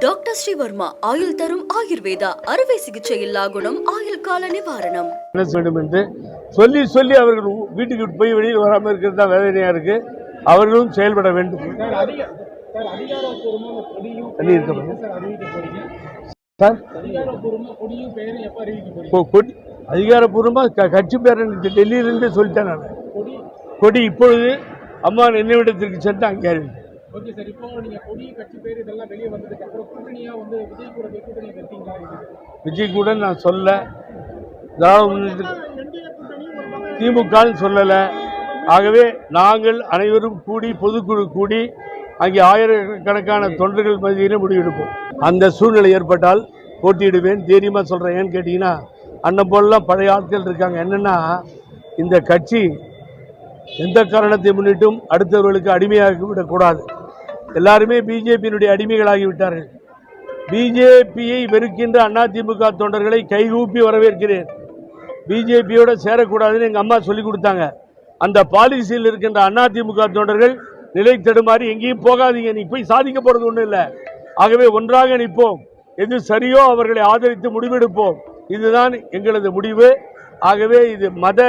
Doctor Sreevarma ஆயுள் தரும் ஆயுர்வேதா அறுவை சிகிச்சையில்லா குணம் ஆயுள் கால நிவாரணம். வேண்டும் என்று சொல்லி சொல்லி அவர்கள் வீட்டுக்கு போய் வெளியில் வராமல் இருக்கிறது தான் வேதனையா இருக்கு. அவர்களும் செயல்பட வேண்டும். அதிகாரப்பூர்வமா கட்சி பேர் டெல்லியிலிருந்து சொல்லிட்டேன். நான் கொடி இப்பொழுது அம்மா நினைவிடத்திற்கு சென்று அங்கே அறிவித்தேன். ஓகே சார், இப்போ நீங்க கொடி கட்சி பேர் இதெல்லாம் வெளியே வந்ததுக்கு அப்புறம் கூட்டணியா வந்து விஜய் கூட கூட்டணி வைத்தீங்களா? விஜய் கூட நான் சொல்ல, திமுகன்னு சொல்லல. ஆகவே நாங்கள் அனைவரும் கூடி பொதுக்குழு கூடி அங்கே ஆயிரக்கணக்கான தொண்டர்கள் மத்தியிலே முடிவெடுப்போம். அந்த சூழ்நிலை ஏற்பட்டால் போட்டியிடுவேன், தைரியமா சொல்றேன். ஏன்னு கேட்டீங்கன்னா அண்ணன் போலாம் பழைய ஆட்கள் இருக்காங்க. என்னன்னா இந்த கட்சி எந்த காரணத்தை முன்னிட்டும் அடுத்தவர்களுக்கு அடிமையாகி விடக்கூடாது. எல்லாருமே பிஜேபியினுடைய அடிமைகளாகி விட்டார்கள். பிஜேபியை வெறுக்கின்ற அதிமுக தொண்டர்களை கைகூப்பி வரவேற்கிறேன். பிஜேபியோட சேரக்கூடாதுன்னு எங்க அம்மா சொல்லி கொடுத்தாங்க. அந்த பாலிசியில் இருக்கின்ற அதிமுக தொண்டர்கள் நிலை தடுமாறி எங்கேயும் போகாதீங்க, நீ போய் சாதிக்க போறது ஒண்ணும் இல்லை. ஆகவே ஒன்றாக நிற்போம், எது சரியோ அவர்களை ஆதரித்து முடிவெடுப்போம். இதுதான் எங்களது முடிவு. ஆகவே இது மத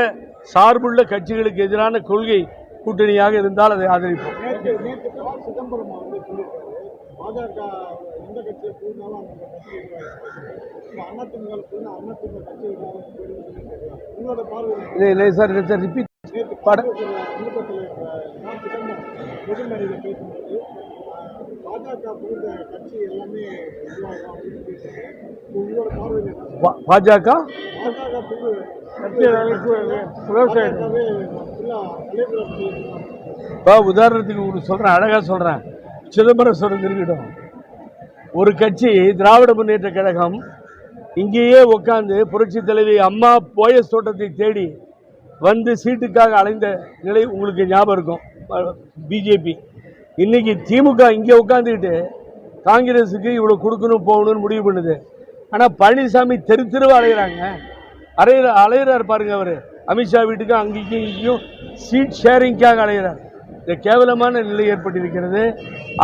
சார்புள்ள கட்சிகளுக்கு எதிரான கொள்கை கூட்டணியாக இருந்தால் அதை ஆதரிப்போம். பாஜக உதாரணத்துக்கு சொல்றேன், அழகா சொல்றேன். சிதம்பரம் இருக்கட்டும், ஒரு கட்சி திராவிட முன்னேற்ற கழகம் இங்கேயே உட்கார்ந்து புரட்சி தலைவி அம்மா போயஸ் தோட்டத்தை தேடி வந்து சீட்டுக்காக அலைந்த நிலை உங்களுக்கு ஞாபகம் இருக்கும். பிஜேபி இன்னைக்கு திமுக இங்கே உட்காந்துக்கிட்டு காங்கிரஸுக்கு இவ்வளவு கொடுக்கணும் போகணும்னு முடிவு பண்ணுது. ஆனா பழனிசாமி தெரு தெருவா அலைகிறாங்க, அலைகிறார் பாருங்க. அவரு அமித்ஷா வீட்டுக்கு அங்கேயும் இங்கேயும் சீட் ஷேரிங்காக அலைகிறார். இந்த கேவலமான நிலை ஏற்பட்டிருக்கிறது.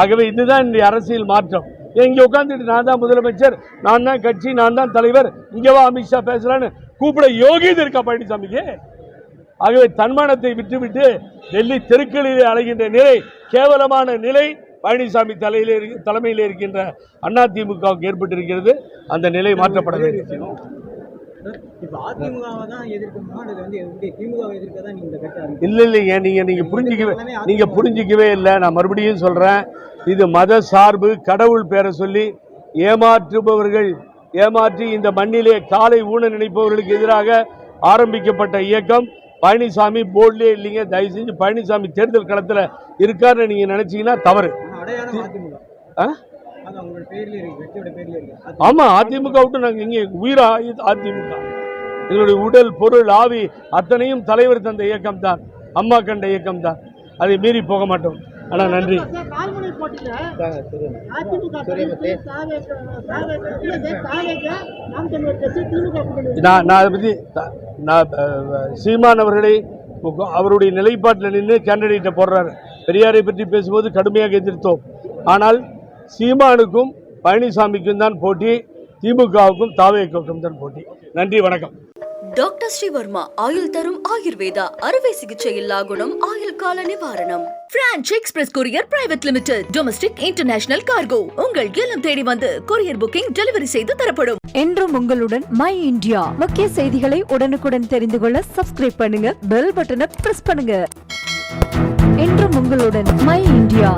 ஆகவே இதுதான் இந்த அரசியல் மாற்றம். இங்க உட்காந்துட்டு நான் தான் முதலமைச்சர், நான் தான் கட்சி, நான் தான் தலைவர், இங்கவா அமித்ஷா பேசலான்னு கூப்பிட யோகியது இருக்கா பழனிசாமிக்கு? ஆகவே தன்மானத்தை விட்டுவிட்டு டெல்லி தெருக்களிலே அலைகின்ற நிலை, கேவலமான நிலை பழனிசாமி தலைமையில் இருக்கின்ற அதிமுகவுக்கு ஏற்பட்டிருக்கிறது. அந்த நிலை மாற்றப்பட வேண்டும். இல்லைங்க, நீங்க புரிஞ்சிக்கவே இல்லை. நான் மறுபடியும் சொல்றேன், இது மத சார்பு கடவுள் பேரை சொல்லி ஏமாற்றுபவர்கள், ஏமாற்றி இந்த மண்ணிலே காலை ஊன நினைப்பவர்களுக்கு எதிராக ஆரம்பிக்கப்பட்ட இயக்கம். பழனிசாமி போர்டிலே இல்லைங்க. தயவு செஞ்சு பழனிசாமி தேர்தல் களத்தில் இருக்காருன்னு நீங்க நினைச்சீங்கன்னா தவறு. ஆமா, அதிமுக விட்டு நாங்க இங்கே உயிரா அதிமுக. எங்களுடைய உடல் பொருள் ஆவி அத்தனையும் தலைவர் தந்த இயக்கம் தான், அம்மா கண்ட இயக்கம் தான். அதை மீறி போக மாட்டோம். ஆனா நன்றி. நான் அதை பத்தி சீமான் அவர்களை அவருடைய நிலைப்பாட்டில் நின்று கேண்டிடேட்டை போடுறாரு. பெரியாரை பற்றி பேசும்போது கடுமையாக எதிர்த்தோம். ஆனால் சீமானுக்கும் பழனிசாமிக்கும் தான் போட்டி, திமுகவுக்கும் தாவேக்கும் தான் போட்டி. நன்றி, வணக்கம். டாக்டர் ஸ்ரீவர்மா ஆயுள் தரும் ஆயுர்வேதா அறுவை சிகிச்சையில்லா குணம் ஆயுள் கால நிவாரணம். Branch express courier private limited, domestic international cargo. உங்கள் இல்லம் தேடி வந்து கொரியர் புக்கிங் டெலிவரி செய்து தரப்படும். என்றும் உங்களுடன் மை இந்தியா. முக்கிய செய்திகளை உடனுக்குடன் தெரிந்து கொள்ள சப்ஸ்கிரைப் பண்ணுங்க, பெல் பட்டனை பிரஸ் பண்ணுங்க. என்றும் உங்களுடன் மை இந்தியா.